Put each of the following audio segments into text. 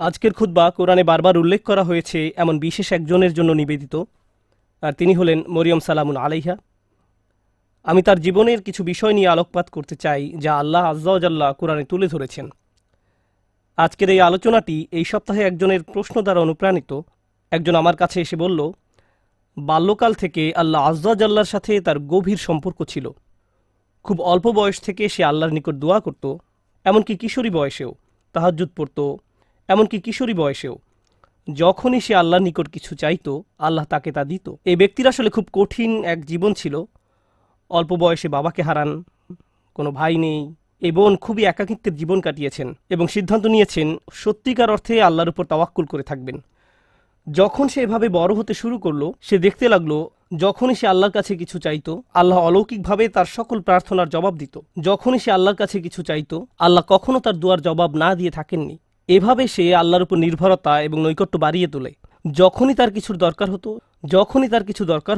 আজকের খুতবা কোরআনে বারবার উল্লেখ করা হয়েছে এমন বিশেষ একজনের জন্য নিবেদিত, আর তিনি হলেন মরিয়ম সালামুন আলাইহা। আমি তার জীবনের কিছু বিষয় নিয়ে আলোকপাত করতে চাই যা আল্লাহ আজ্জা ওয়া জাল্লা কোরআনে তুলে ধরেছেন। আজকের এই আলোচনাটি এই সপ্তাহে একজনের প্রশ্ন দ্বারা অনুপ্রাণিত। একজন আমার কাছে এসে বলল, বাল্যকাল থেকে আল্লাহ আজ্জা ওয়া জাল্লার সাথে তার গভীর সম্পর্ক ছিল। খুব অল্প বয়স থেকে সে আল্লাহর নিকট দোয়া করত, এমনকি কিশোরী বয়সেও তাহাজ্জুদ পড়ত, এমনকি কিশোরী বয়সেও যখনই সে আল্লাহর নিকট কিছু চাইতো আল্লাহ তাকে তা দিত। এই ব্যক্তির আসলে খুব কঠিন এক জীবন ছিল। অল্প বয়সে বাবাকে হারান, কোনো ভাই নেই, এই বোন খুবই একাকিত্বের জীবন কাটিয়েছেন এবং সিদ্ধান্ত নিয়েছেন সত্যিকার অর্থে আল্লাহর উপর তাওয়াক্কুল করে থাকবেন। যখন সে এভাবে বড় হতে শুরু করলো, সে দেখতে লাগলো যখনই সে আল্লাহর কাছে কিছু চাইতো আল্লাহ অলৌকিকভাবে তার সকল প্রার্থনার জবাব দিত। যখনই সে আল্লাহর কাছে কিছু চাইতো আল্লাহ কখনো তার দুয়ার জবাব না দিয়ে থাকেননি। এভাবে সে আল্লাহর উপর নির্ভরতা এবং নৈকট্য বাড়িয়ে তোলে। যখনই তার কিছু দরকার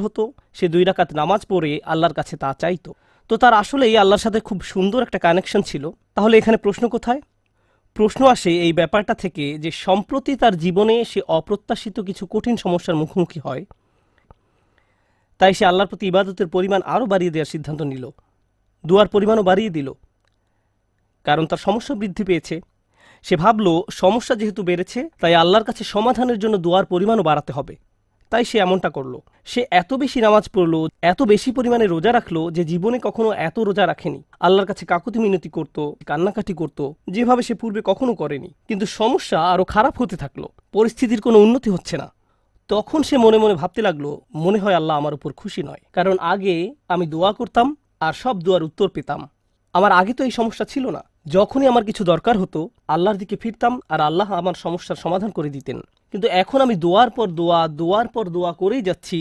হতো সে 2 রাকাত নামাজ পড়ে আল্লাহর কাছে তা চাইতো। তো তার আসলেই আল্লাহর সাথে খুব সুন্দর একটা কানেকশন ছিল। তাহলে এখানে প্রশ্ন কোথায়? প্রশ্ন আসে এই ব্যাপারটা থেকে যে সম্প্রতি তার জীবনে সে অপ্রত্যাশিত কিছু কঠিন সমস্যার মুখোমুখি হয়। তাই সে আল্লাহর প্রতি ইবাদতের পরিমাণ আরও বাড়িয়ে দেওয়ার সিদ্ধান্ত নিল, দুয়ার পরিমাণও বাড়িয়ে দিল, কারণ তার সমস্যা বৃদ্ধি পেয়েছে। সে ভাবল সমস্যা যেহেতু বেড়েছে তাই আল্লাহর কাছে সমাধানের জন্য দোয়ার পরিমাণও বাড়াতে হবে। তাই সে এমনটা করলো। সে এত বেশি নামাজ পড়লো, এত বেশি পরিমাণে রোজা রাখলো যে জীবনে কখনো এত রোজা রাখেনি। আল্লাহর কাছে কাকুতি মিনতি করত, কান্নাকাটি করত, যেভাবে সে পূর্বে কখনো করেনি। কিন্তু সমস্যা আরও খারাপ হতে থাকলো, পরিস্থিতির কোনো উন্নতি হচ্ছে না। তখন সে মনে মনে ভাবতে লাগলো, মনে হয় আল্লাহ আমার উপর খুশি নয়, কারণ আগে আমি দোয়া করতাম আর সব দোয়ার উত্তর পেতাম। আমার আগে তো এই সমস্যা ছিল না। যখনই আমার কিছু দরকার হতো আল্লাহর দিকে ফিরতাম আর আল্লাহ আমার সমস্যার সমাধান করে দিতেন। কিন্তু এখন আমি দোয়ার পর দোয়া করেই যাচ্ছি,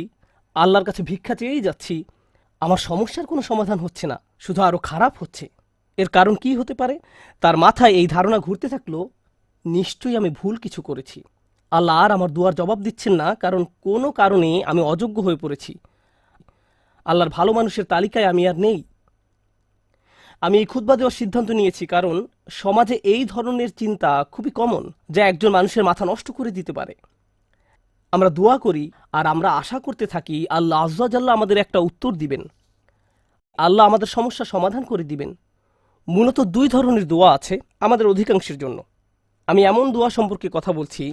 আল্লাহর কাছে ভিক্ষা চেয়েই যাচ্ছি, আমার সমস্যার কোনো সমাধান হচ্ছে না, শুধু আরও খারাপ হচ্ছে। এর কারণ কি হতে পারে? তার মাথায় এই ধারণা ঘুরতে থাকলো, নিশ্চয়ই আমি ভুল কিছু করেছি। আল্লাহ আর আমার দোয়ার জবাব দিচ্ছেন না, কারণ কোনো কারণে আমি অযোগ্য হয়ে পড়েছি। আল্লাহর ভালো মানুষের তালিকায় আমি আর নেই। আমি এই খুতবা দেওয়ার সিদ্ধান্ত নিয়েছি কারণ সমাজে এই ধরনের চিন্তা খুবই কমন, যা একজন মানুষের মাথা নষ্ট করে দিতে পারে। আমরা দোয়া করি আর আমরা আশা করতে থাকি আল্লাহ আজ্জা ওয়া জাল্লা আমাদের একটা উত্তর দিবেন, আল্লাহ আমাদের সমস্যা সমাধান করে দিবেন। মূলত 2 ধরনের দোয়া আছে আমাদের অধিকাংশের জন্য। আমি এমন দোয়া সম্পর্কে কথা বলছি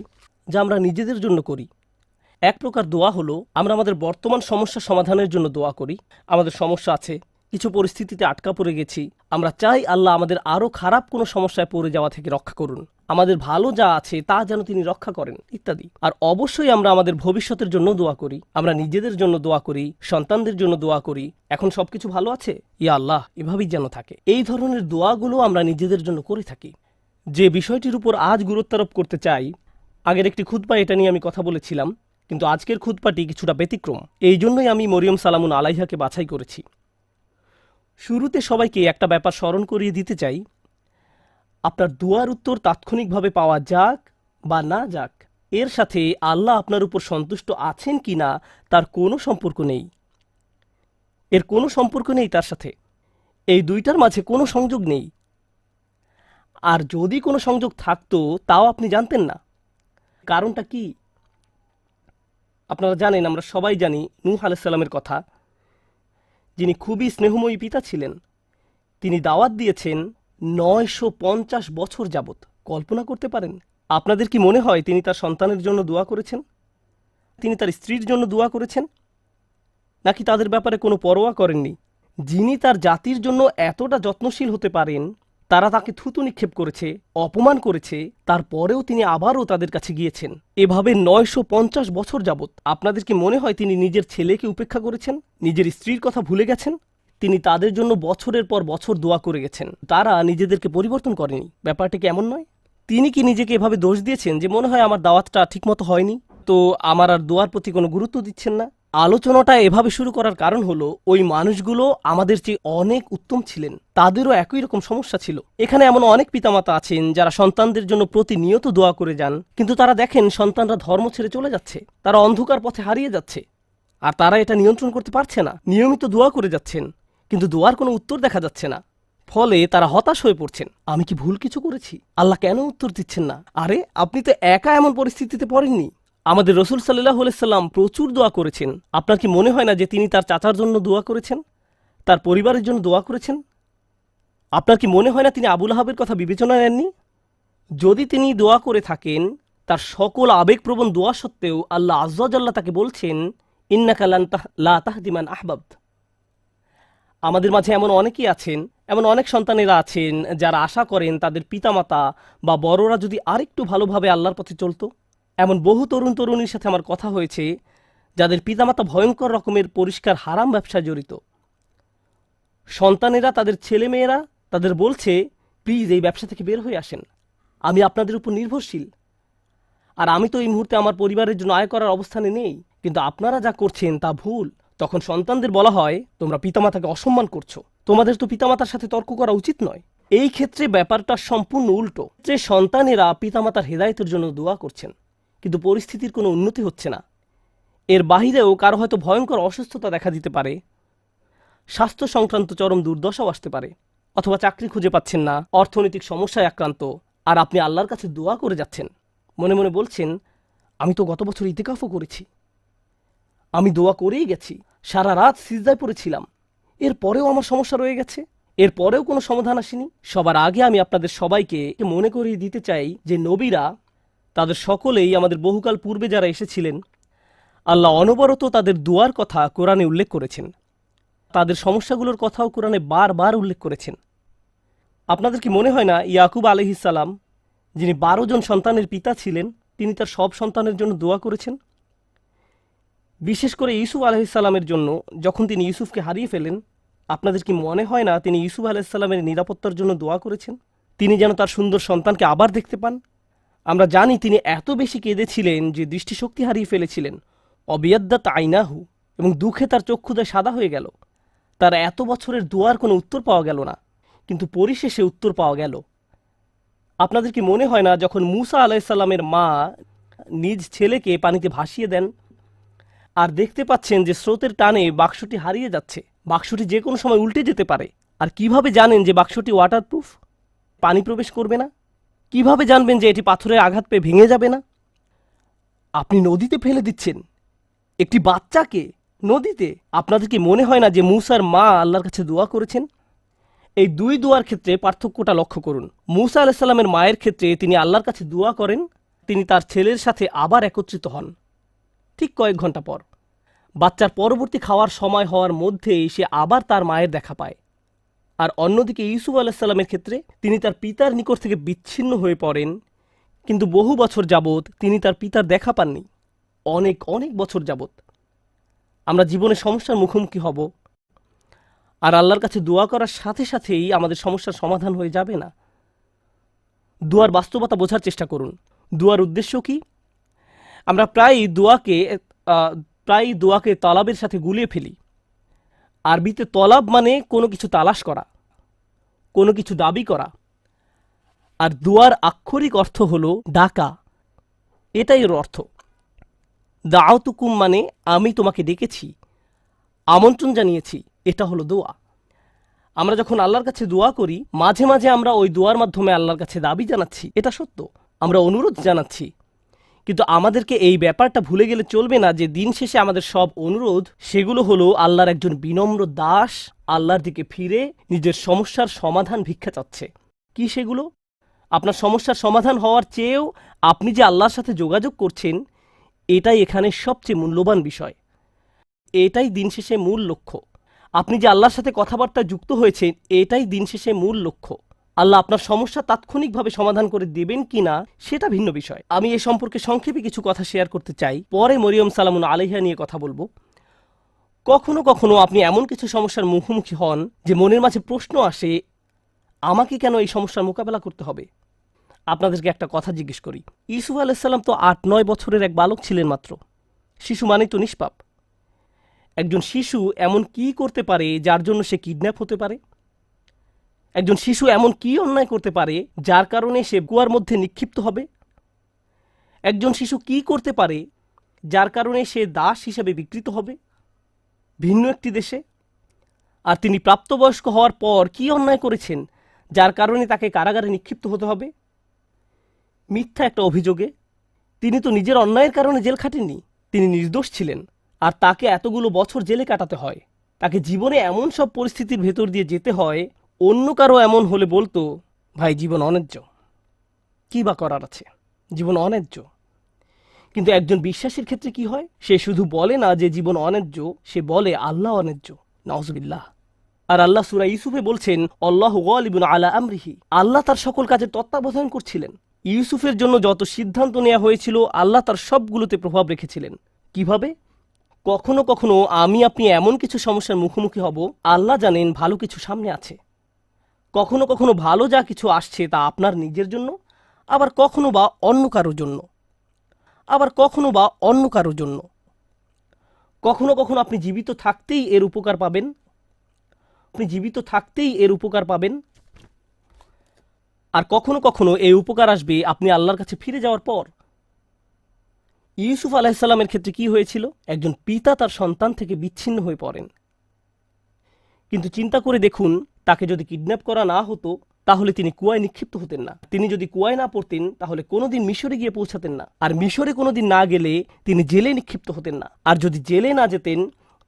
যা আমরা নিজেদের জন্য করি। এক প্রকার দোয়া হলো আমরা আমাদের বর্তমান সমস্যা সমাধানের জন্য দোয়া করি। আমাদের সমস্যা আছে, কিছু পরিস্থিতিতে আটকা পড়ে গেছি, আমরা চাই আল্লাহ আমাদের আরও খারাপ কোনো সমস্যায় পড়ে যাওয়া থেকে রক্ষা করুন, আমাদের ভালো যা আছে তা যেন তিনি রক্ষা করেন, ইত্যাদি। আর অবশ্যই আমরা আমাদের ভবিষ্যতের জন্য দোয়া করি, আমরা নিজেদের জন্য দোয়া করি, সন্তানদের জন্য দোয়া করি, এখন সবকিছু ভালো আছে, ইয়া আল্লাহ এভাবেই যেন থাকে। এই ধরনের দোয়াগুলো আমরা নিজেদের জন্য করে থাকি। যে বিষয়টির উপর আজ গুরুত্বারোপ করতে চাই, আগের একটি খুতবা এটা নিয়ে আমি কথা বলেছিলাম, কিন্তু আজকের খুতবাটি কিছুটা ব্যতিক্রম। এই জন্যই আমি মরিয়ম সালামুন আলাইহাকে বাছাই করেছি। শুরুতে সবাইকে একটা ব্যাপার স্মরণ করিয়ে দিতে চাই, আপনার দোয়ার উত্তর তাৎক্ষণিকভাবে পাওয়া যাক বা না যাক, এর সাথে আল্লাহ আপনার উপর সন্তুষ্ট আছেন কি না তার কোনো সম্পর্ক নেই। এর কোনো সম্পর্ক নেই তার সাথে। এই দুইটার মাঝে কোনো সংযোগ নেই। আর যদি কোনো সংযোগ থাকতো তাও আপনি জানতেন না। কারণটা কি? আপনারা জানেন, আমরা সবাই জানি নূহ আলাইহিস সালামের কথা, যিনি খুবই স্নেহময়ী পিতা ছিলেন। তিনি দাওয়াত দিয়েছেন 950 বছর যাবত। কল্পনা করতে পারেন? আপনাদের কি মনে হয় তিনি তার সন্তানের জন্য দোয়া করেছেন? তিনি তার স্ত্রীর জন্য দোয়া করেছেন? নাকি তাদের ব্যাপারে কোনো পরোয়া করেননি? যিনি তার জাতির জন্য এতটা যত্নশীল হতে পারেন, তারা তাকে থুতু নিক্ষেপ করেছে, অপমান করেছে, তারপরেও তিনি আবারও তাদের কাছে গিয়েছেন। এভাবে 950 বছর যাবত। আপনাদের কি মনে হয় তিনি নিজের ছেলেকে উপেক্ষা করেছেন, নিজের স্ত্রীর কথা ভুলে গেছেন? তিনি তাদের জন্য বছরের পর বছর দোয়া করে গেছেন, তারা নিজেদেরকে পরিবর্তন করেনি। ব্যাপারটা কি এমন নয়? তিনি কি নিজেকে এভাবে দোষ দিয়েছেন যে মনে হয় আমার দাওয়াতটা ঠিকমতো হয়নি, তো আমার আর দোয়ার প্রতি কোনো গুরুত্ব দিচ্ছেন না? আলোচনাটা এভাবে শুরু করার কারণ হলো, ওই মানুষগুলো আমাদের চেয়ে অনেক উত্তম ছিলেন, তাদেরও একই রকম সমস্যা ছিল। এখানে এমন অনেক পিতামাতা আছেন যারা সন্তানদের জন্য প্রতিনিয়ত দোয়া করে যান, কিন্তু তারা দেখেন সন্তানরা ধর্ম ছেড়ে চলে যাচ্ছে, তারা অন্ধকার পথে হারিয়ে যাচ্ছে, আর তারা এটা নিয়ন্ত্রণ করতে পারছে না। নিয়মিত দোয়া করে যাচ্ছেন, কিন্তু দোয়ার কোনো উত্তর দেখা যাচ্ছে না। ফলে তারা হতাশ হয়ে পড়ছেন। আমি কি ভুল কিছু করেছি? আল্লাহ কেন উত্তর দিচ্ছেন না? আরে আপনি তো একা এমন পরিস্থিতিতে পড়েননি। আমাদের রসুল সাল্লাল্লাহু আলাইহি সাল্লাম প্রচুর দোয়া করেছেন। আপনার কি মনে হয় না যে তিনি তার চাচার জন্য দোয়া করেছেন, তার পরিবারের জন্য দোয়া করেছেন? আপনার কি মনে হয় না তিনি আবু লাহাবের কথা বিবেচনায় নেননি? যদি তিনি দোয়া করে থাকেন, তার সকল আবেগপ্রবণ দোয়া সত্ত্বেও আল্লাহ আয্যা ওয়া জাল্লা তাকে বলছেন, ইন্নাকা লা তাহদি মান আহবাবত। আমাদের মাঝে এমন অনেকেই আছেন, এমন অনেক সন্তানেরা আছেন যারা আশা করেন তাদের পিতামাতা বা বড়রা যদি আরেকটু ভালোভাবে আল্লাহর পথে চলতো। এমন বহু তরুণ তরুণীর সাথে আমার কথা হয়েছে যাদের পিতামাতা ভয়ঙ্কর রকমের পরিষ্কার হারাম ব্যবসায় জড়িত। সন্তানেরা, তাদের ছেলেমেয়েরা তাদের বলছে, প্লিজ এই ব্যবসা থেকে বের হয়ে আসেন, আমি আপনাদের উপর নির্ভরশীল, আর আমি তো এই মুহূর্তে আমার পরিবারের জন্য আয় করার অবস্থানে নেই, কিন্তু আপনারা যা করছেন তা ভুল। তখন সন্তানদের বলা হয়, তোমরা পিতামাতাকে অসম্মান করছো, তোমাদের তো পিতামাতার সাথে তর্ক করা উচিত নয়। এই ক্ষেত্রে ব্যাপারটা সম্পূর্ণ উল্টো, যে সন্তানেরা পিতামাতার হেদায়েতের জন্য দোয়া করছেন, কিন্তু পরিস্থিতির কোনো উন্নতি হচ্ছে না। এর বাহিরেও কারো হয়তো ভয়ঙ্কর অসুস্থতা দেখা দিতে পারে, স্বাস্থ্য সংক্রান্ত চরম দুর্দশাও আসতে পারে, অথবা চাকরি খুঁজে পাচ্ছেন না, অর্থনৈতিক সমস্যায় আক্রান্ত, আর আপনি আল্লাহর কাছে দোয়া করে যাচ্ছেন, মনে মনে বলছেন, আমি তো গত বছর ইতিকাফও করেছি, আমি দোয়া করেই গেছি, সারা রাত সিজদায় পড়েছিলাম, এরপরেও আমার সমস্যা রয়ে গেছে, এরপরেও কোনো সমাধান আসেনি। সবার আগে আমি আপনাদের সবাইকে মনে করিয়ে দিতে চাই যে নবীরা, তাদের সকলেই, আমাদের বহুকাল পূর্বে যারা এসেছিলেন, আল্লাহ অনবরত তাদের দোয়ার কথা কোরআনে উল্লেখ করেছেন, তাদের সমস্যাগুলোর কথাও কোরআনে বারবার উল্লেখ করেছেন। আপনাদের কি মনে হয় না ইয়াকুব আলাইহিস সালাম, যিনি 12 জন সন্তানের পিতা ছিলেন, তিনি তার সব সন্তানের জন্য দোয়া করেছেন? বিশেষ করে ইউসুফ আলাইহিস সালামের জন্য, যখন তিনি ইউসুফকে হারিয়ে ফেলেন, আপনাদের কি মনে হয় না তিনি ইউসুফ আলাইহিস সালামের নিরাপত্তার জন্য দোয়া করেছেন, তিনি যেন তার সুন্দর সন্তানকে আবার দেখতে পান? আমরা জানি তিনি এত বেশি কেঁদেছিলেন যে দৃষ্টিশক্তি হারিয়ে ফেলেছিলেন, অবিয়াদ্দাত আইনাহু, এবং দুঃখে তার চক্ষুদয় সাদা হয়ে গেল। তার এত বছরের দোয়ার কোনো উত্তর পাওয়া গেল না, কিন্তু পরিশেষে উত্তর পাওয়া গেল। আপনাদের কি মনে হয় না যখন মূসা আলাইহিস সালামের মা নিজ ছেলেকে পানিতে ভাসিয়ে দেন, আর দেখতে পাচ্ছেন যে স্রোতের টানে বাক্সটি হারিয়ে যাচ্ছে, বাক্সটি যে কোনো সময় উল্টে যেতে পারে, আর কিভাবে জানেন যে বাক্সটি ওয়াটারপ্রুফ, পানি প্রবেশ করবে না? কিভাবে জানবেন যে এটি পাথরের আঘাত পেয়ে ভেঙে যাবে না? আপনি নদীতে ফেলে দিচ্ছেন একটি বাচ্চাকে, নদীতে। আপনাদের কি মনে হয় না যে মূসার মা আল্লাহর কাছে দোয়া করেছেন? এই দুই দোয়ার ক্ষেত্রে পার্থক্যটা লক্ষ্য করুন। মূসা আলাইহিস সালামের মায়ের ক্ষেত্রে তিনি আল্লাহর কাছে দোয়া করেন, তিনি তার ছেলের সাথে আবার একত্রিত হন ঠিক কয়েক ঘন্টা পর। বাচ্চার পরবর্তী খাওয়ার সময় হওয়ার মধ্যেই সে আবার তার মায়ের দেখা পায়। আর অন্যদিকে ইউসুফ আলাইহিস সালামের ক্ষেত্রে তিনি তার পিতার নিকট থেকে বিচ্ছিন্ন হয়ে পড়েন, কিন্তু বহু বছর যাবৎ তিনি তার পিতার দেখা পাননি, অনেক অনেক বছর যাবৎ। আমরা জীবনে সমস্যার মুখোমুখি হব, আর আল্লাহর কাছে দোয়া করার সাথে সাথেই আমাদের সমস্যার সমাধান হয়ে যাবে না। দোয়ার বাস্তবতা বোঝার চেষ্টা করুন। দোয়ার উদ্দেশ্য কি? আমরা প্রায় দোয়াকে তলাবের সাথে গুলিয়ে ফেলি। আরবিতে তলাব মানে কোনো কিছু তালাশ করা, কোনো কিছু দাবি করা, আর দোয়ার আক্ষরিক অর্থ হলো ডাকা, এটাই এর অর্থ। দাওতুকুম মানে আমি তোমাকে ডেকেছি, আমন্ত্রণ জানিয়েছি, এটা হলো দোয়া। আমরা যখন আল্লাহর কাছে দোয়া করি, মাঝে মাঝে আমরা ওই দোয়ার মাধ্যমে আল্লাহর কাছে দাবি জানাচ্ছি, এটা সত্য, আমরা অনুরোধ জানাচ্ছি, কিন্তু আমাদেরকে এই ব্যাপারটা ভুলে গেলে চলবে না যে দিন শেষে আমাদের সব অনুরোধ, সেগুলো হলো আল্লাহর একজন বিনম্র দাস আল্লাহর দিকে ফিরে নিজের সমস্যার সমাধান ভিক্ষা চাচ্ছে। কি সেগুলো? আপনার সমস্যার সমাধান হওয়ার চেয়েও আপনি যে আল্লাহর সাথে যোগাযোগ করছেন, এটাই এখানে সবচেয়ে মূল্যবান বিষয়, এটাই দিন শেষে মূল লক্ষ্য। আপনি যে আল্লাহর সাথে কথাবার্তা যুক্ত হয়েছেন, এটাই দিন শেষে মূল লক্ষ্য। আল্লাহ আপনার সমস্যা তাৎক্ষণিকভাবে সমাধান করে দেবেন কিনা সেটা ভিন্ন বিষয়। আমি এ সম্পর্কে সংক্ষেপে কিছু কথা শেয়ার করতে চাই, পরে মরিয়ম সালামুন আলাইহা নিয়ে কথা বলবো। কখনো কখনো আপনি এমন কিছু সমস্যার মুখোমুখি হন যে মনের মাঝে প্রশ্ন আসে, আমাকে কেন এই সমস্যার মোকাবেলা করতে হবে? আপনাদেরকে একটা কথা জিজ্ঞেস করি, ইউসুফ আলাইহিস সালাম তো 8-9 বছরের এক বালক ছিলেন মাত্র। শিশু মানেই তো নিষ্পাপ। একজন শিশু এমন কি করতে পারে যার জন্য সে কিডন্যাপ হতে পারে? একজন শিশু এমন কি অন্যায় করতে পারে যার কারণে সে কুয়ার মধ্যে নিক্ষিপ্ত হবে? একজন শিশু কি করতে পারে যার কারণে সে দাস হিসেবে বিকৃত হবে ভিন্ন একটি দেশে? আর তিনি প্রাপ্তবয়স্ক হওয়ার পর কি অন্যায় করেছেন যার কারণে তাকে কারাগারে নিক্ষিপ্ত হতে হবে? মিথ্যা একটা অভিযোগে। তিনি তো নিজের অন্যায়ের কারণে জেল খাটেননি, তিনি নির্দোষ ছিলেন, আর তাকে এতগুলো বছর জেলে কাটাতে হয়। তাকে জীবনে এমন সব পরিস্থিতির ভেতর দিয়ে যেতে হয়, অন্য কারো এমন হলে বলতো, ভাই জীবন অন্যায্য, কি বা করার আছে, জীবন অন্যায্য। কিন্তু একজন বিশ্বাসীর ক্ষেত্রে কি হয়? সে শুধু বলে না যে জীবন অন্যায্য, সে বলে আল্লাহ অন্যায্য। নাউজুবিল্লাহ। আর আল্লাহ সূরা ইউসুফে বলছেন, আল্লাহু গালিবুন আলা আমরিহি, আল্লাহ তার সকল কাজের তত্ত্বাবধান করছিলেন। ইউসুফের জন্য যত সিদ্ধান্ত নেওয়া হয়েছিল আল্লাহ তার সবগুলোতে প্রভাব রেখেছিলেন। কিভাবে? কখনো কখনো আমি আপনি এমন কিছু সমস্যার মুখোমুখি হব, আল্লাহ জানেন ভালো কিছু সামনে আছে। কখনো কখনো ভালো যা কিছু আসছে তা আপনার নিজের জন্য, আবার কখনো বা অন্য কারোর জন্য, আবার কখনো বা অন্য কারোর জন্য। কখনো কখনো আপনি জীবিত থাকতেই এর উপকার পাবেন, আপনি জীবিত থাকতেই এর উপকার পাবেন, আর কখনো কখনো এই উপকার আসবে আপনি আল্লাহর কাছে ফিরে যাওয়ার পর। ইউসুফ আলাইহিসসালামের ক্ষেত্রে কি হয়েছিল? একজন পিতা তার সন্তান থেকে বিচ্ছিন্ন হয়ে পড়েন। কিন্তু চিন্তা করে দেখুন, তাকে যদি কিডন্যাপ করা না হতো তাহলে তিনি কুয়ায় নিক্ষিপ্ত হতেন না। তিনি যদি কুয়ায় না পড়তেন তাহলে কোনোদিন মিশরে গিয়ে পৌঁছাতেন না। আর মিশরে কোনোদিন না গেলে তিনি জেলে নিক্ষিপ্ত হতেন না। আর যদি জেলে না যেতেন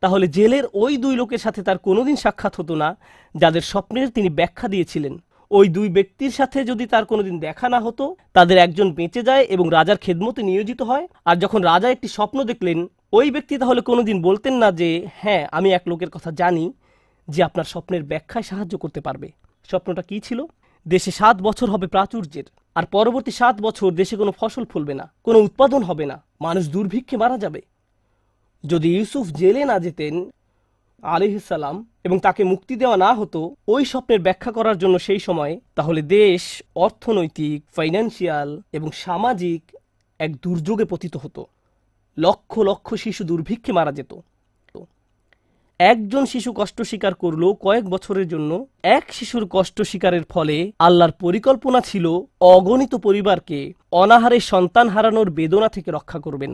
তাহলে জেলের ওই দুই লোকের সাথে তার কোনোদিন সাক্ষাৎ হতো না যাদের স্বপ্নের তিনি ব্যাখ্যা দিয়েছিলেন। ওই দুই ব্যক্তির সাথে যদি তার কোনোদিন দেখা না হতো, তাদের একজন বেঁচে যায় এবং রাজার খেদমতে নিয়োজিত হয়। আর যখন রাজা একটি স্বপ্ন দেখলেন, ওই ব্যক্তি তাহলে কোনোদিন বলতেন না যে হ্যাঁ, আমি এক লোকের কথা জানি যে আপনার স্বপ্নের ব্যাখ্যায় সাহায্য করতে পারবে। স্বপ্নটা কি ছিল? দেশে 7 বছর হবে প্রাচুর্যের, আর পরবর্তী 7 বছর দেশে কোনো ফসল ফলবে না, কোনো উৎপাদন হবে না, মানুষ দুর্ভিক্ষে মারা যাবে। যদি ইউসুফ জেলে না যেতেন আলাইহিসসালাম এবং তাকে মুক্তি দেওয়া না হতো ওই স্বপ্নের ব্যাখ্যা করার জন্য সেই সময়, তাহলে দেশ অর্থনৈতিক, ফাইন্যান্সিয়াল এবং সামাজিক এক দুর্যোগে পতিত হতো। লক্ষ লক্ষ শিশু দুর্ভিক্ষে মারা যেত। একজন শিশু কষ্ট স্বীকার করলো কয়েক বছরের জন্য, এক শিশুর কষ্ট স্বীকারের ফলে আল্লাহর পরিকল্পনা ছিল অগণিত পরিবারকে অনাহারে সন্তান হারানোর বেদনা থেকে রক্ষা করবেন।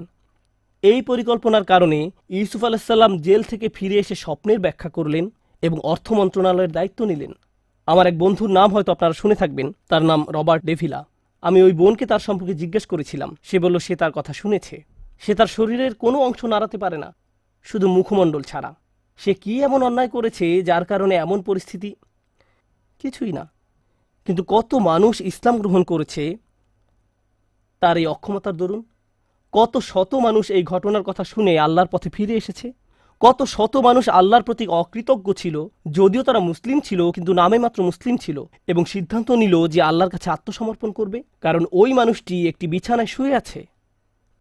এই পরিকল্পনার কারণে ইউসুফ আলাইহিসসালাম জেল থেকে ফিরে এসে স্বপ্নের ব্যাখ্যা করলেন এবং অর্থ মন্ত্রণালয়ের দায়িত্ব নিলেন। আমার এক বন্ধুর নাম হয়তো আপনারা শুনে থাকবেন, তার নাম রবার্ট ডেভিলা। আমি ওই বোনকে তার সম্পর্কে জিজ্ঞেস করেছিলাম। সে বলল সে তার কথা শুনেছে। সে তার শরীরের কোনো অংশ নাড়াতে পারে না, শুধু মুখমণ্ডল ছাড়া। সে কি এমন অন্যায় করেছে যার কারণে এমন পরিস্থিতি? কিছুই না। কিন্তু কত মানুষ ইসলাম গ্রহণ করেছে তার এই অক্ষমতার দরুন। কত শত মানুষ এই ঘটনার কথা শুনে আল্লাহর পথে ফিরে এসেছে। কত শত মানুষ আল্লাহর প্রতি অকৃতজ্ঞ ছিল, যদিও তারা মুসলিম ছিল, কিন্তু নামে মাত্র মুসলিম ছিল, এবং সিদ্ধান্ত নিল যে আল্লাহর কাছে আত্মসমর্পণ করবে। কারণ ওই মানুষটি একটি বিছানায় শুয়ে আছে,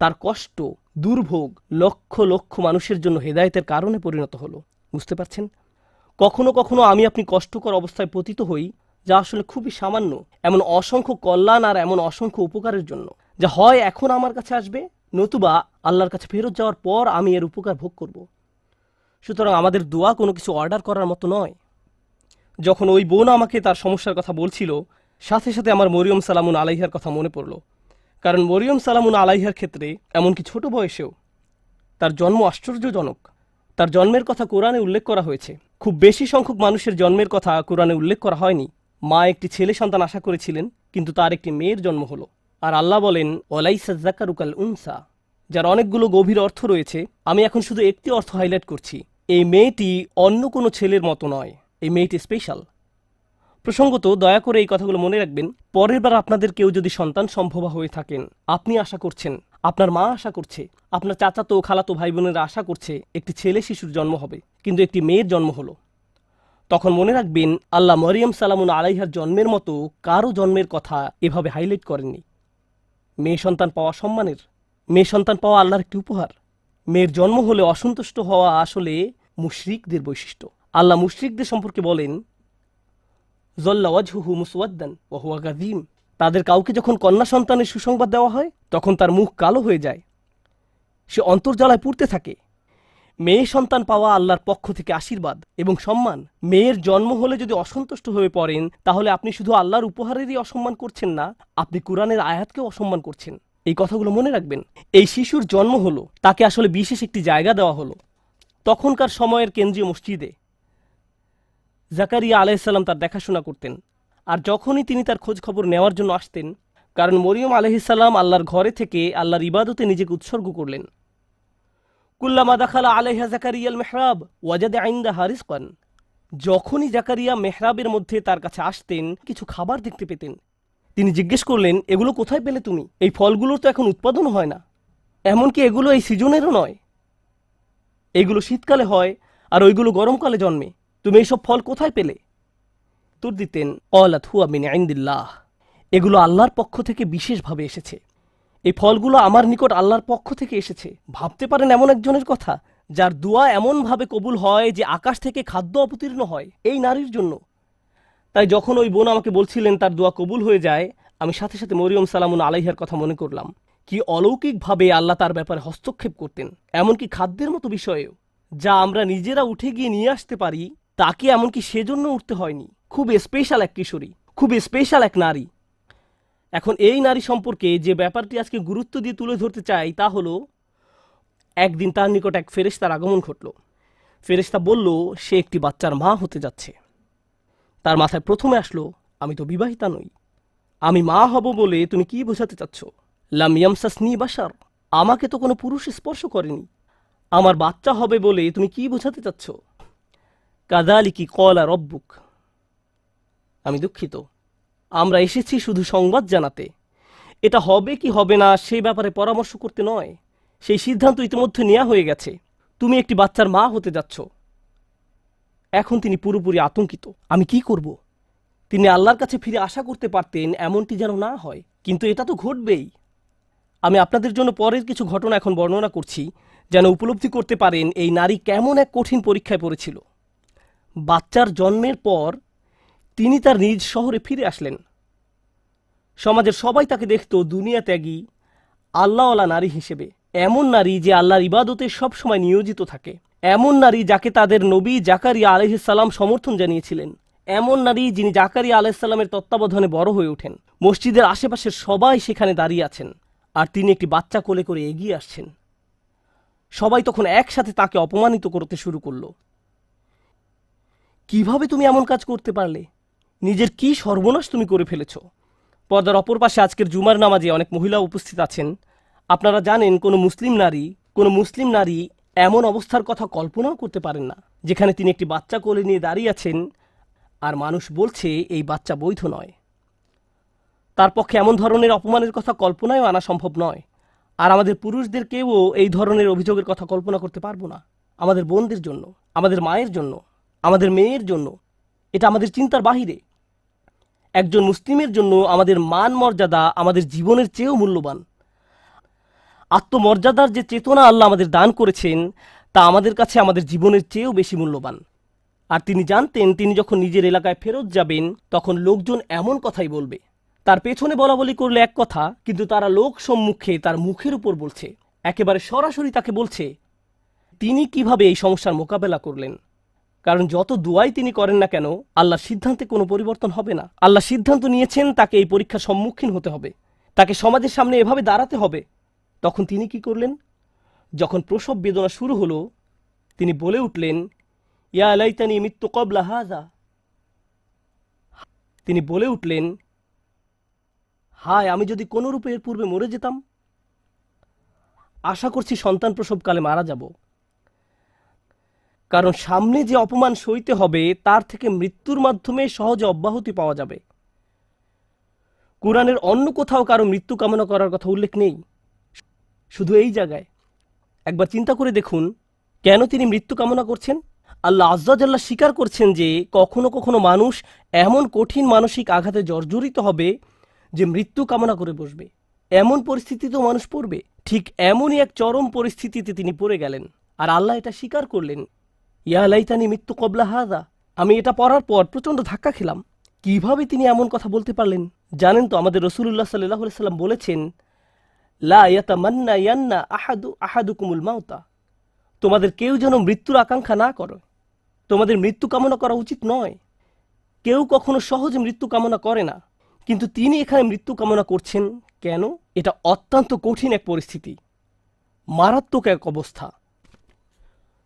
তার কষ্ট, দুর্ভোগ লক্ষ লক্ষ মানুষের জন্য হেদায়েতের কারণে পরিণত হলো। বুঝতে পারছেন? কখনো কখনো আমি আপনি কষ্টকর অবস্থায় পতিত হই, যা আসলে খুবই সামান্য, এমন অসংখ্য কল্যাণ আর এমন অসংখ্য উপকারের জন্য, যা হয় এখন আমার কাছে আসবে, নতুবা আল্লাহর কাছে ফেরত যাওয়ার পর আমি এর উপকার ভোগ করব। সুতরাং আমাদের দোয়া কোনো কিছু অর্ডার করার মতো নয়। যখন ওই বোন আমাকে তার সমস্যার কথা বলছিল, সাথে সাথে আমার মরিয়ম সালামুন আলাইহার কথা মনে পড়ল। কারণ মরিয়ম সালামুন আলাইহার ক্ষেত্রে এমনকি ছোট বয়সেও তার জন্ম আশ্চর্যজনক। তার জন্মের কথা কোরআনে উল্লেখ করা হয়েছে। খুব বেশি সংখ্যক মানুষের জন্মের কথা কোরআনে উল্লেখ করা হয়নি। মা একটি ছেলে সন্তান আশা করেছিলেন, কিন্তু তার একটি মেয়ের জন্ম হলো। আর আল্লাহ বলেন, ওয়ালাইসা যাকারু কাল উনসা, যার অনেকগুলো গভীর অর্থ রয়েছে। আমি এখন শুধু একটি অর্থ হাইলাইট করছি। এই মেয়েটি অন্য কোনো ছেলের মতো নয়, এই মেয়েটি স্পেশাল। প্রসঙ্গত, দয়া করে এই কথাগুলো মনে রাখবেন। পরের বার আপনাদের কেউ যদি সন্তান সম্ভবা হয়ে থাকেন, আপনি আশা করছেন, আপনার মা আশা করছে, আপনার চাচাতো খালাতো ভাই বোনেরা আশা করছে একটি ছেলে শিশুর জন্ম হবে, কিন্তু একটি মেয়ের জন্ম হলো, তখন মনে রাখবেন আল্লাহ মরিয়ম সালামুন আলাইহার জন্মের মতো কারো জন্মের কথা এভাবে হাইলাইট করেননি। মেয়ে সন্তান পাওয়া সম্মানের, মেয়ে সন্তান পাওয়া আল্লাহর একটি উপহার। মেয়ের জন্ম হলে অসন্তুষ্ট হওয়া আসলে মুশরিকদের বৈশিষ্ট্য। আল্লাহ মুশরিকদের সম্পর্কে বলেন, জল্লা ওয়াজহুহু মুসওয়াদ্দান ওয়া হুয়া কাযীম, তাদের কাউকে যখন কন্যা সন্তানের সুসংবাদ দেওয়া হয় তখন তার মুখ কালো হয়ে যায়, সে অন্তর্জ্বালায় পুড়তে থাকে। মেয়ে সন্তান পাওয়া আল্লাহর পক্ষ থেকে আশীর্বাদ এবং সম্মান। মেয়ের জন্ম হলে যদি অসন্তুষ্ট হয়ে পড়েন, তাহলে আপনি শুধু আল্লাহর উপহারেরই অসম্মান করছেন না, আপনি কুরআনের আয়াতকেও অসম্মান করছেন। এই কথাগুলো মনে রাখবেন। এই শিশুর জন্ম হলো, তাকে আসলে বিশেষ একটি জায়গা দেওয়া হলো তখনকার সময়ের কেন্দ্রীয় মসজিদে। জাকারিয়া আলাইহিসসালাম তার দেখাশোনা করতেন। আর যখনই তিনি তার খোঁজ খবর নেওয়ার জন্য আসতেন, কারণ মরিয়ম আলাইহিসসালাম আল্লাহর ঘরে থেকে আল্লাহর ইবাদতে নিজেকে উৎসর্গ করলেন। কুল্লামা দাখালা আলাইহা জাকারিয়াল মেহরাব ওয়াজাদা ইনদাহা রিজকান, যখনই জাকারিয়া মেহরাবের মধ্যে তার কাছে আসতেন কিছু খাবার দেখতে পেতেন। তিনি জিজ্ঞেস করলেন, এগুলো কোথায় পেলে তুমি? এই ফলগুলোর তো এখন উৎপাদন হয় না, এমনকি এগুলো এই সিজনেরও নয়। এগুলো শীতকালে হয় আর ওইগুলো গরমকালে জন্মে। তুমি এইসব ফল কোথায় পেলে? উত্তর দিতেন, ক্বালাত হুয়া মিন ইনদিল্লাহ, এগুলো আল্লাহর পক্ষ থেকে বিশেষভাবে এসেছে। এই ফলগুলো আমার নিকট আল্লাহর পক্ষ থেকে এসেছে। ভাবতে পারেন এমন একজনের কথা যার দোয়া এমনভাবে কবুল হয় যে আকাশ থেকে খাদ্য অবতীর্ণ হয় এই নারীর জন্য। তাই যখন ওই বোন আমাকে বলছিলেন তার দোয়া কবুল হয়ে যায়, আমি সাথে সাথে মরিয়ম সালামুন আলাইহার কথা মনে করলাম। কি অলৌকিকভাবে আল্লাহ তার ব্যাপারে হস্তক্ষেপ করতেন, এমনকি খাদ্যের মতো বিষয়েও। যা আমরা নিজেরা উঠে গিয়ে নিয়ে আসতে পারি, তাকে এমনকি সেজন্য উঠতে হয়নি। খুব স্পেশাল এক কিশোরী, খুব স্পেশাল এক নারী। এখন এই নারী সম্পর্কে যে ব্যাপারটি আজকে গুরুত্ব দিয়ে তুলে ধরতে চাই তা হলো, একদিন তার নিকট এক ফেরেশতার আগমন ঘটল। ফেরেশতা বলল সে একটি বাচ্চার মা হতে যাচ্ছে। তার মাথায় প্রথমে আসলো, আমি তো বিবাহিতা নই, আমি মা হব বলে তুমি কি বোঝাতে চাচ্ছ? লাম ইয়ামসাসনি বাশার, আমাকে তো কোনো পুরুষ স্পর্শ করেনি। আমার বাচ্চা হবে বলে তুমি কি বোঝাতে চাচ্ছ? কাযালিকি ক্বালা রব্বুক, আমি দুঃখিত, আমরা এসেছি শুধু সংবাদ জানাতে। এটা হবে কি হবে না সেই ব্যাপারে পরামর্শ করতে নয়। সেই সিদ্ধান্ত ইতিমধ্যে নেওয়া হয়ে গেছে, তুমি একটি বাচ্চার মা হতে যাচ্ছ। এখন তিনি পুরোপুরি আতঙ্কিত, আমি কি করব? তিনি আল্লাহর কাছে ফিরে আশা করতে পারতেন এমনটি যেন না হয়, কিন্তু এটা তো ঘটবেই। আমি আপনাদের জন্য পরের কিছু ঘটনা এখন বর্ণনা করছি, যেন উপলব্ধি করতে পারেন এই নারী কেমন এক কঠিন পরীক্ষায় পড়েছিল। বাচ্চার জন্মের পর তিনি তার নিজ শহরে ফিরে আসলেন। সমাজের সবাই তাকে দেখত দুনিয়া ত্যাগী, আল্লাহওয়ালা নারী হিসেবে। এমন নারী যে আল্লাহর ইবাদতে সবসময় নিয়োজিত থাকে। এমন নারী যাকে তাদের নবী জাকারিয়া আলাইহিস সালাম সমর্থন জানিয়েছিলেন। এমন নারী যিনি জাকারিয়া আলাইহিস সালামের তত্ত্বাবধানে বড় হয়ে ওঠেন। মসজিদের আশেপাশের সবাই সেখানে দাঁড়িয়ে আছেন, আর তিনি একটি বাচ্চা কোলে করে এগিয়ে আসছেন। সবাই তখন একসাথে তাকে অপমানিত করতে শুরু করল। কিভাবে তুমি এমন কাজ করতে পারলে? নিজের কি সর্বনাশ তুমি করে ফেলেছ? পর্দার অপর পাশে আজকের জুমার নামাজে অনেক মহিলা উপস্থিত আছেন। আপনারা জানেন কোনো মুসলিম নারী এমন অবস্থার কথা কল্পনাও করতে পারেন না, যেখানে তিনি একটি বাচ্চা কোলে নিয়ে দাঁড়িয়ে আছেন আর মানুষ বলছে এই বাচ্চা বৈধ নয়। তার পক্ষে এমন ধরনের অপমানের কথা কল্পনায়ও আনা সম্ভব নয়। আর আমাদের পুরুষদেরকেও এই ধরনের অভিযোগের কথা কল্পনা করতে পারবো না। আমাদের বোনদের জন্য, আমাদের মায়ের জন্য, আমাদের মেয়ের জন্য এটা আমাদের চিন্তার বাহিরে। একজন মুসলিমের জন্য আমাদের মান মর্যাদা আমাদের জীবনের চেয়েও মূল্যবান। আত্মমর্যাদার যে চেতনা আল্লাহ আমাদের দান করেছেন তা আমাদের কাছে আমাদের জীবনের চেয়েও বেশি মূল্যবান। আর তিনি জানতেন তিনি যখন নিজের এলাকায় ফেরত যাবেন তখন লোকজন এমন কথাই বলবে। তার পেছনে বলা বলি করলে এক কথা, কিন্তু তারা লোক সম্মুখে তার মুখের উপর বলছে, একেবারে সরাসরি তাকে বলছে তিনি কিভাবে এই সমস্যার মোকাবেলা করলেন। কারণ যত দুয়াই তিনি করেন না কেন, আল্লাহর সিদ্ধান্তে কোনো পরিবর্তন হবে না। আল্লাহ সিদ্ধান্ত নিয়েছেন তাকে এই পরীক্ষার সম্মুখীন হতে হবে, তাকে সমাজের সামনে এভাবে দাঁড়াতে হবে। তখন তিনি কি করলেন? যখন প্রসব বেদনা শুরু হলো, তিনি বলে উঠলেন, ইয়া লাইতানি মিত্তু ক্বাবলা হাযা। তিনি বলে উঠলেন, হায় আমি যদি কোনরূপে এর পূর্বে মরে যেতাম। আশা করছি সন্তান প্রসবকালে মারা যাব, কারণ সামনে যে অপমান সইতে হবে তার থেকে মৃত্যুর মাধ্যমে সহজে অব্যাহতি পাওয়া যাবে। কুরআনের অন্য কোথাও কারো মৃত্যু কামনা করার কথা উল্লেখ নেই, শুধু এই জায়গায়। একবার চিন্তা করে দেখুন কেন তিনি মৃত্যু কামনা করছেন। আল্লাহ আজ্জা জাল্লা স্বীকার করছেন যে কখনো কখনো মানুষ এমন কঠিন মানসিক আঘাতে জর্জরিত হবে যে মৃত্যু কামনা করে বসবে। এমন পরিস্থিতিতেও মানুষ পড়বে। ঠিক এমনই এক চরম পরিস্থিতিতে তিনি পড়ে গেলেন, আর আল্লাহ এটা স্বীকার করলেন, ইয়া লাইতানি মিত্তু ক্বাবলা হাযা। আমি এটা পড়ার পর প্রচণ্ড ধাক্কা খেলাম। কিভাবে তিনি এমন কথা বলতে পারলেন? জানেন তো আমাদের রাসূলুল্লাহ সাল্লাল্লাহু আলাইহি সাল্লাম বলেছেন, লা ইয়াতামান্নায়ান্না আহাদুকুমুল মাউতা, তোমাদের কেউ যেন মৃত্যুর আকাঙ্ক্ষা না করো। তোমাদের মৃত্যু কামনা করা উচিত নয়। কেউ কখনো সহজে মৃত্যু কামনা করে না, কিন্তু তিনি এখানে মৃত্যু কামনা করছেন কেন? এটা অত্যন্ত কঠিন এক পরিস্থিতি, মারাত্মক এক অবস্থা।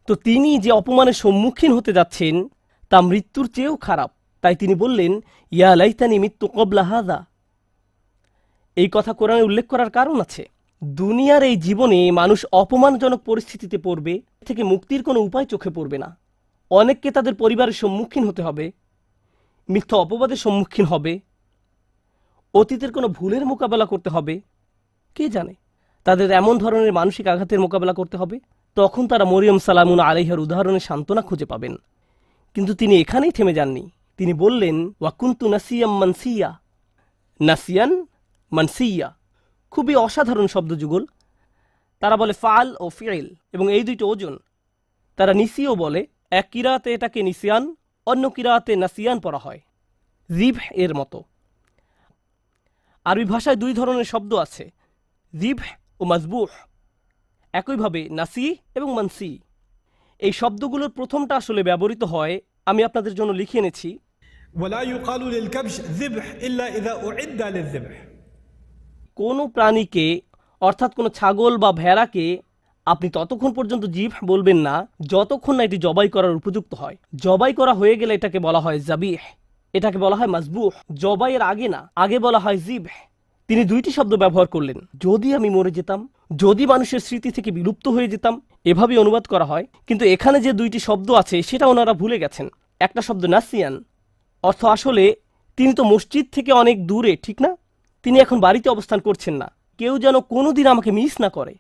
তো তিনি যে অপমানের সম্মুখীন হতে যাচ্ছেন তা মৃত্যুর চেয়েও খারাপ। তাই তিনি বললেন, ইয়া লাইতানি মিত্তু ক্বাবলা হাযা। এই কথা কোরআনে উল্লেখ করার কারণ আছে। দুনিয়ার এই জীবনে মানুষ অপমানজনক পরিস্থিতিতে পড়বে, থেকে মুক্তির কোনো উপায় চোখে পড়বে না। অনেককে তাদের পরিবারের সম্মুখীন হতে হবে, মিথ্যা অপবাদের সম্মুখীন হবে, অতীতের কোনো ভুলের মোকাবেলা করতে হবে। কে জানে তাদের এমন ধরনের মানসিক আঘাতের মোকাবেলা করতে হবে। তখন তারা মরিয়ম সালামুন আলাইহার উদাহরণে সান্ত্বনা খুঁজে পাবেন। কিন্তু তিনি এখানেই থেমে যাননি। তিনি বললেন, ওয়াকুন্তু নাসিয়াম মানসিয়া। নাসিয়ান মানসিয়া খুবই অসাধারণ শব্দযুগল। তারা বলে ফাল ও ফিল, এবং এই দুইটি ওজন। তারা নিসিও বলে, এক কিরাতে এটাকে নিসিয়ান, অন্য কিরাতে নাসিয়ান পড়া হয়, জিভ এর মতো। আরবি ভাষায় দুই ধরনের শব্দ আছে, জিভ ও মাজবুহ। একইভাবে নাসি এবং মানসি, এই শব্দগুলোর প্রথমটা আসলে ব্যবহৃত হয়, আমি আপনাদের জন্য লিখে এনেছি। ولا يقال للكبش ذبح إلا إذا أعد للذبح। কোনো প্রাণীকে, অর্থাৎ কোনো ছাগল বা ভেড়াকে আপনি ততক্ষণ পর্যন্ত জিভ বলবেন না যতক্ষণ না এটি জবাই করার উপযুক্ত হয়। জবাই করা হয়ে গেলে এটাকে বলা হয় জাবিহ, এটাকে বলা হয় মাজবুহ। জবাইয়ের আগে না, আগে বলা হয় জিভ। তিনি দুইটি শব্দ ব্যবহার করলেন, যদি আমি মরে যেতাম, যদি মানুষের স্মৃতি থেকে বিলুপ্ত হয়ে যেতাম, এভাবেই অনুবাদ করা হয়। কিন্তু এখানে যে দুইটি শব্দ আছে সেটা ওনারা ভুলে গেছেন। একটা শব্দ নাসিয়ান, অর্থ আসলে তিনি তো মসজিদ থেকে অনেক দূরে, ঠিক না? তিনি এখন বাড়িতে অবস্থান করছেন না। কেউ যেন কোনোদিন আমাকে মিস না করে,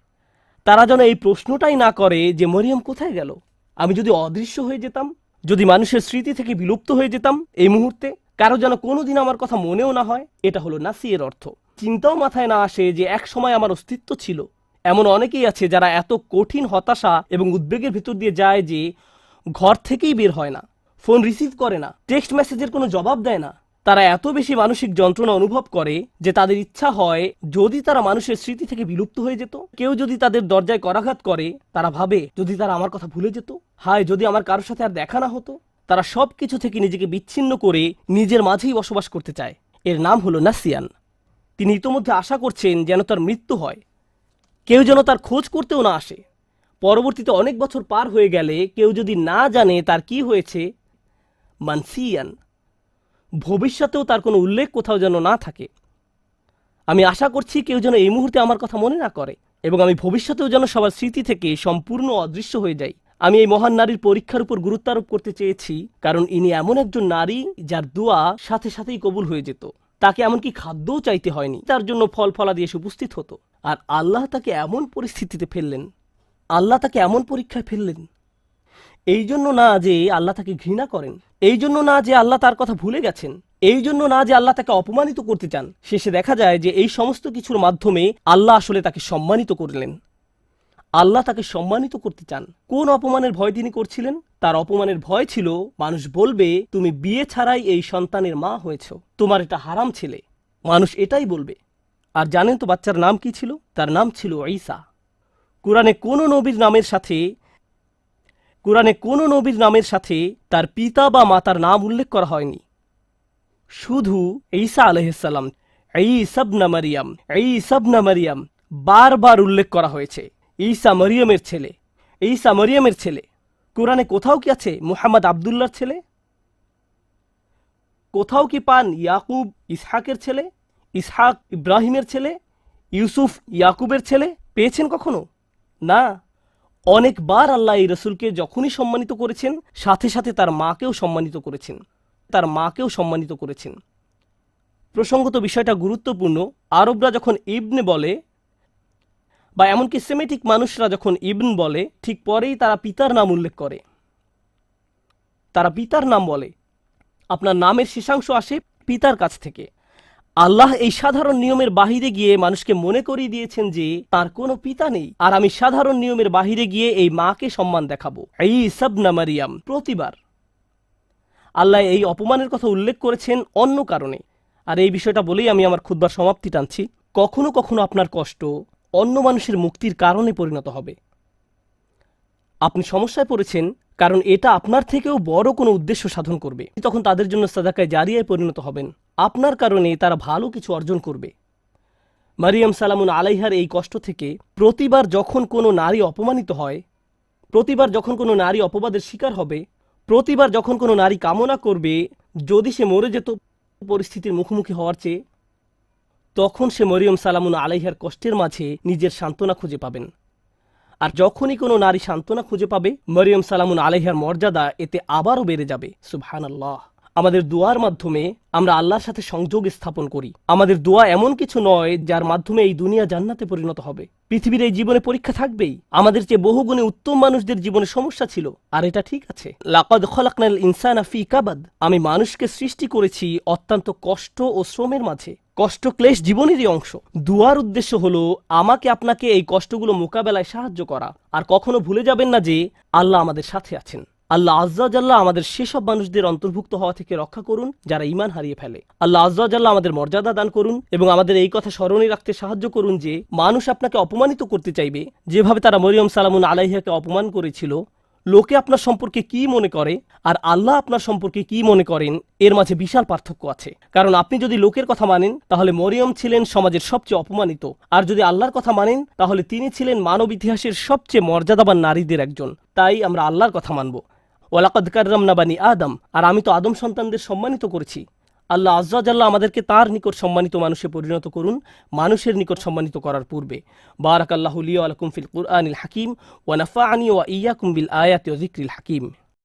তারা যেন এই প্রশ্নটাই না করে যে মরিয়ম কোথায় গেল। আমি যদি অদৃশ্য হয়ে যেতাম, যদি মানুষের স্মৃতি থেকে বিলুপ্ত হয়ে যেতাম এই মুহূর্তে, কারো যেন কোনোদিন আমার কথা মনেও না হয়। এটা হলো নাসিয়ের অর্থ। চিন্তাও মাথায় না আসে যে এক সময় আমার অস্তিত্ব ছিল। এমন অনেকেই আছে যারা এত কঠিন হতাশা এবং উদ্বেগের ভিতর দিয়ে যায় যে ঘর থেকেই বের হয় না, ফোন রিসিভ করে না, টেক্সট মেসেজের কোনো জবাব দেয় না। তারা এত বেশি মানসিক যন্ত্রণা অনুভব করে যে তাদের ইচ্ছা হয় যদি তারা মানুষের স্মৃতি থেকে বিলুপ্ত হয়ে যেত। কেউ যদি তাদের দরজায় করাঘাত করে, তারা ভাবে যদি তারা আমার কথা ভুলে যেত, হায় যদি আমার কারোর সাথে আর দেখা না হতো। তারা সব কিছু থেকে নিজেকে বিচ্ছিন্ন করে নিজের মাঝেই বসবাস করতে চায়। এর নাম হলো নাসিয়ান। তিনি ইতোমধ্যে আশা করছেন যেন তার মৃত্যু হয়, কেউ যেন তার খোঁজ করতেও না আসে। পরবর্তীতে অনেক বছর পার হয়ে গেলে কেউ যদি না জানে তার কি হয়েছে, মানসিয়ান, ভবিষ্যতেও তার কোনো উল্লেখ কোথাও যেন না থাকে। আমি আশা করছি কেউ যেন এই মুহূর্তে আমার কথা মনে না করে, এবং আমি ভবিষ্যতেও যেন সবার স্মৃতি থেকে সম্পূর্ণ অদৃশ্য হয়ে যাই। আমি এই মহান নারীর পরীক্ষার উপর গুরুত্ব আরোপ করতে চেয়েছি, কারণ ইনি এমন একজন নারী যার দোয়া সাথে সাথেই কবুল হয়ে যেত। তাকে এমনকি খাদ্যও চাইতে হয়নি, তার জন্য ফল ফলাদি এসে উপস্থিত হতো। আর আল্লাহ তাকে এমন পরিস্থিতিতে ফেললেন, আল্লাহ তাকে এমন পরীক্ষায় ফেললেন, এই জন্য না যে আল্লাহ তাকে ঘৃণা করেন, এই জন্য না যে আল্লাহ তার কথা ভুলে গেছেন, এই জন্য না যে আল্লাহ তাকে অপমানিত করতে চান। শেষে দেখা যায় যে এই সমস্ত কিছুর মাধ্যমে আল্লাহ আসলে তাকে সম্মানিত করলেন। আল্লাহ তাকে সম্মানিত করতে চান। কোন অপমানের ভয় তিনি করছিলেন? তার অপমানের ভয় ছিল মানুষ বলবে তুমি বিয়ে ছাড়াই এই সন্তানের মা হয়েছ, তোমার এটা হারাম ছেলে। মানুষ এটাই বলবে। আর জানেন তো বাচ্চার নাম কি ছিল? তার নাম ছিল ঈসা। কোরআনে কোনো নবীর নামের সাথে তার পিতা বা মাতার নাম উল্লেখ করা হয়নি। শুধু ঈসা আলাইহিসসালাম, ঈসা ইবনে মারিয়াম বারবার উল্লেখ করা হয়েছে। ঈসা মরিয়মের ছেলে। কোরআনে কোথাও কি আছে মুহাম্মদ আব্দুল্লাহর ছেলে? কোথাও কি পান ইয়াকুব ইসহাকের ছেলে, ইসহাক ইব্রাহিমের ছেলে, ইউসুফ ইয়াকুবের ছেলে? পেয়েছেন কখনো? না। অনেকবার আল্লাহ এই রসুলকে যখনই সম্মানিত করেছেন, সাথে সাথে তার মাকেও সম্মানিত করেছেন। প্রসঙ্গত বিষয়টা গুরুত্বপূর্ণ। আরবরা যখন ইবনে বলে, বা এমনকি সেমেটিক মানুষরা যখন ইবন বলে, ঠিক পরেই তারা পিতার নাম উল্লেখ করে। তারা পিতার নাম বলে। আপনার নামের শেষাংশ আসে পিতার কাছ থেকে। আল্লাহ এই সাধারণ নিয়মের বাহিরে গিয়ে মানুষকে মনে করিয়ে দিয়েছেন যে তার কোনো পিতা নেই, আর আমি সাধারণ নিয়মের বাহিরে গিয়ে এই মাকে সম্মান দেখাবো। ঈসা ইবনে মারিয়াম। প্রতিবার আল্লাহ এই অপমানের কথা উল্লেখ করেছেন অন্য কারণে। আর এই বিষয়টা বলেই আমি আমার খুতবার সমাপ্তি টানছি। কখনো কখনো আপনার কষ্ট অন্য মানুষের মুক্তির কারণে পরিণত হবে। আপনি সমস্যায় পড়েছেন কারণ এটা আপনার থেকেও বড় কোনো উদ্দেশ্য সাধন করবে। তখন তাদের জন্য সাদাকায়ে জারিয়ায় পরিণত হবেন। আপনার কারণে তারা ভালো কিছু অর্জন করবে। মারিয়াম সালামুন আলাইহার এই কষ্ট থেকে প্রতিবার যখন কোনো নারী অপমানিত হয়, প্রতিবার যখন কোনো নারী অপবাদের শিকার হবে, প্রতিবার যখন কোনো নারী কামনা করবে যদি সে মরে যেত পরিস্থিতির মুখোমুখি হওয়ার চেয়ে, তখন সে মরিয়ম সালামুন আলাইহার কষ্টের মাঝে নিজের সান্ত্বনা খুঁজে পাবেন। আর যখনই কোনো নারী সান্ত্বনা খুঁজে পাবে, মরিয়ম সালামুন আলাইহার মর্যাদা এতে আবারও বেড়ে যাবে। সুবহানাল্লাহ। আমাদের দোয়ার মাধ্যমে আমরা আল্লাহর সাথে সংযোগ স্থাপন করি। আমাদের দোয়া এমন কিছু নয় যার মাধ্যমে এই দুনিয়া জান্নাতে পরিণত হবে। পৃথিবীর এই জীবনে পরীক্ষা থাকবেই। আমাদের চেয়ে বহুগুণে উত্তম মানুষদের জীবনে সমস্যা ছিল, আর এটা ঠিক আছে। লাকাদ খলাকনাল ইনসানা ফি কাবাদ, আমি মানুষকে সৃষ্টি করেছি অত্যন্ত কষ্ট ও শ্রমের মাঝে। কষ্ট ক্লেশ জীবনেরই অংশ। দুয়ার উদ্দেশ্য হলো আমাকে আপনাকে এই কষ্টগুলো মোকাবেলায় সাহায্য করা। আর কখনো ভুলে যাবেন না যে আল্লাহ আমাদের সাথে আছেন। আল্লাহ আজ্জা জাল্লাহ আমাদের সেসব মানুষদের অন্তর্ভুক্ত হওয়া থেকে রক্ষা করুন যারা ঈমান হারিয়ে ফেলে। আল্লাহ আজ্জা জাল্লাহ আমাদের মর্যাদা দান করুন এবং আমাদের এই কথা স্মরণে রাখতে সাহায্য করুন যে মানুষ আপনাকে অপমানিত করতে চাইবে যেভাবে তারা মরিয়ম সালামুন আলাইহাকে অপমান করেছিল। লোকে আপনার সম্পর্কে কি মনে করে আর আল্লাহ আপনার সম্পর্কে কি মনে করেন, এর মাঝে বিশাল পার্থক্য আছে। কারণ আপনি যদি লোকের কথা মানেন তাহলে মরিয়ম ছিলেন সমাজের সবচেয়ে অপমানিত, আর যদি আল্লাহর কথা মানেন তাহলে তিনি ছিলেন মানব ইতিহাসের সবচেয়ে মর্যাদাবান নারীদের একজন। তাই আমরা আল্লাহর কথা মানব। ওয়ালাকাদ কাররামনা বানি আদম, আর আমি তো আদম সন্তানদের সম্মানিত করেছি। আল্লাহ আজ্জা জাল্লাহ আমাদেরকে তার নিকট সম্মানিত মানুষে পরিণত করুন, মানুষের নিকট সম্মানিত করার পূর্বে। বারাকাল্লাহু লি ওয়া লাকুম ফিল কুরআনিল হাকিম ওয়া নাফা'আনি ওয়া ইয়্যাকুম বিল আয়াতি ওয়া যিকরিল হাকিম।